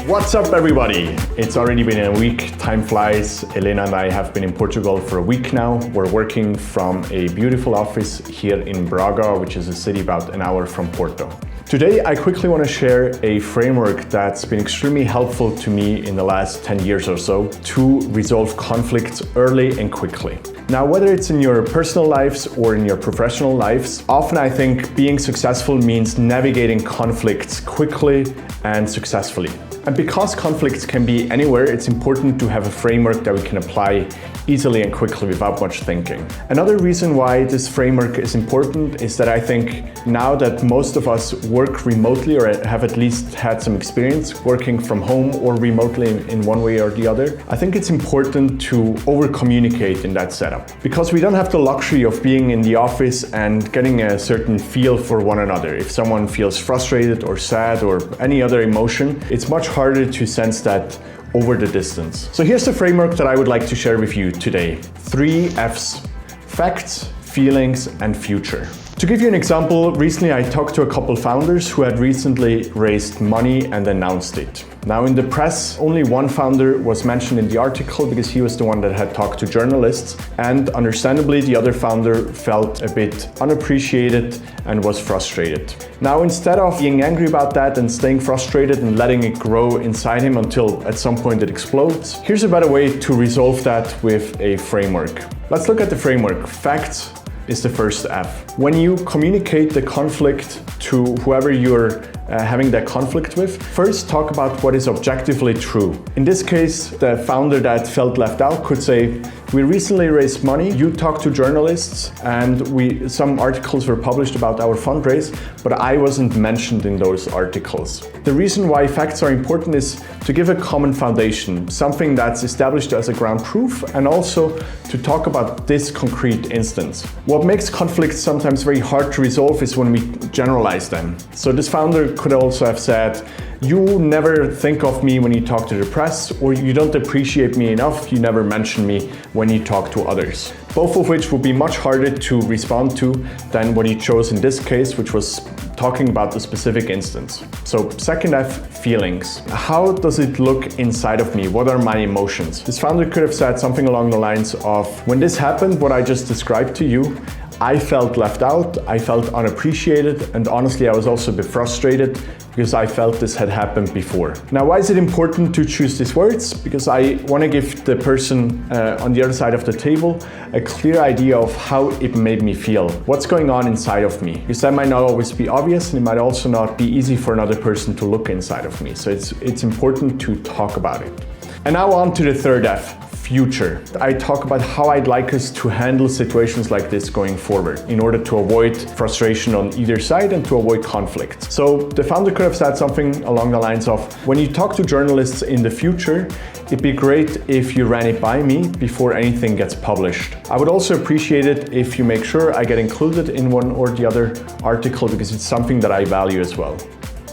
What's up, everybody? It's already been a week. Time flies. Elena and I have been in Portugal for a week now. We're working from a beautiful office here in Braga, which is a city about an hour from Porto. Today, I quickly want to share a framework that's been extremely helpful to me in the last 10 years or so to resolve conflicts early and quickly. Now, whether it's in your personal lives or in your professional lives, often I think being successful means navigating conflicts quickly and successfully. And because conflicts can be anywhere, it's important to have a framework that we can apply easily and quickly without much thinking. Another reason why this framework is important is that I think now that most of us work remotely or have at least had some experience working from home or remotely in one way or the other, I think it's important to over-communicate in that setup. Because we don't have the luxury of being in the office and getting a certain feel for one another. If someone feels frustrated or sad or any other emotion, it's much harder to sense that over the distance. So here's the framework that I would like to share with you today. 3 F's: facts, feelings, and future. To give you an example, recently I talked to a couple founders who had recently raised money and announced it. Now in the press, only one founder was mentioned in the article because he was the one that had talked to journalists, and understandably the other founder felt a bit unappreciated and was frustrated. Now instead of being angry about that and staying frustrated and letting it grow inside him until at some point it explodes, here's a better way to resolve that with a framework. Let's look at the framework. Facts is the first F. When you communicate the conflict to whoever you're having that conflict with, first talk about what is objectively true. In this case, the founder that felt left out could say, "We recently raised money, you talked to journalists, and some articles were published about our fundraise, but I wasn't mentioned in those articles." The reason why facts are important is to give a common foundation, something that's established as a ground truth, and also to talk about this concrete instance. What makes conflicts sometimes very hard to resolve is when we generalize them. So this founder could also have said, "You never think of me when you talk to the press," or "You don't appreciate me enough, you never mention me when you talk to others." Both of which would be much harder to respond to than what he chose in this case, which was talking about the specific instance. So second F, feelings. How does it look inside of me? What are my emotions? This founder could have said something along the lines of, "When this happened, what I just described to you, I felt left out, I felt unappreciated, and honestly, I was also a bit frustrated because I felt this had happened before." Now, why is it important to choose these words? Because I want to give the person on the other side of the table a clear idea of how it made me feel, what's going on inside of me. Because that might not always be obvious, and it might also not be easy for another person to look inside of me. So it's important to talk about it. And now on to the third F. Future. I talk about how I'd like us to handle situations like this going forward in order to avoid frustration on either side and to avoid conflict. So the founder could have said something along the lines of, "When you talk to journalists in the future, it'd be great if you ran it by me before anything gets published. I would also appreciate it if you make sure I get included in one or the other article because it's something that I value as well."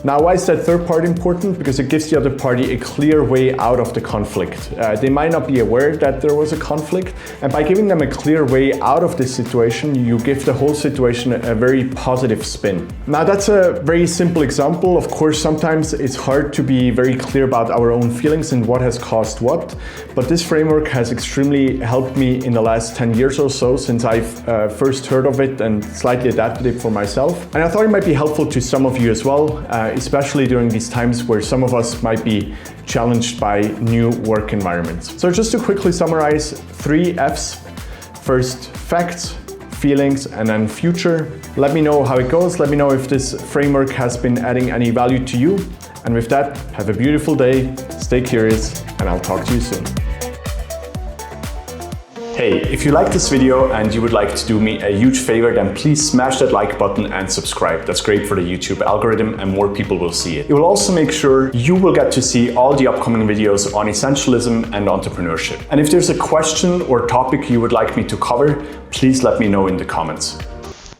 Now, why is that third part important? Because it gives the other party a clear way out of the conflict. They might not be aware that there was a conflict, and by giving them a clear way out of this situation, you give the whole situation a very positive spin. Now, that's a very simple example. Of course, sometimes it's hard to be very clear about our own feelings and what has caused what, but this framework has extremely helped me in the last 10 years or so since I've first heard of it and slightly adapted it for myself. And I thought it might be helpful to some of you as well, especially during these times where some of us might be challenged by new work environments. So just to quickly summarize, 3 F's. First, facts, feelings, and then future. Let me know how it goes. Let me know if this framework has been adding any value to you. And with that, have a beautiful day, stay curious, and I'll talk to you soon. Hey, if you like this video and you would like to do me a huge favor, then please smash that like button and subscribe. That's great for the YouTube algorithm and more people will see it. It will also make sure you will get to see all the upcoming videos on essentialism and entrepreneurship. And if there's a question or topic you would like me to cover, please let me know in the comments.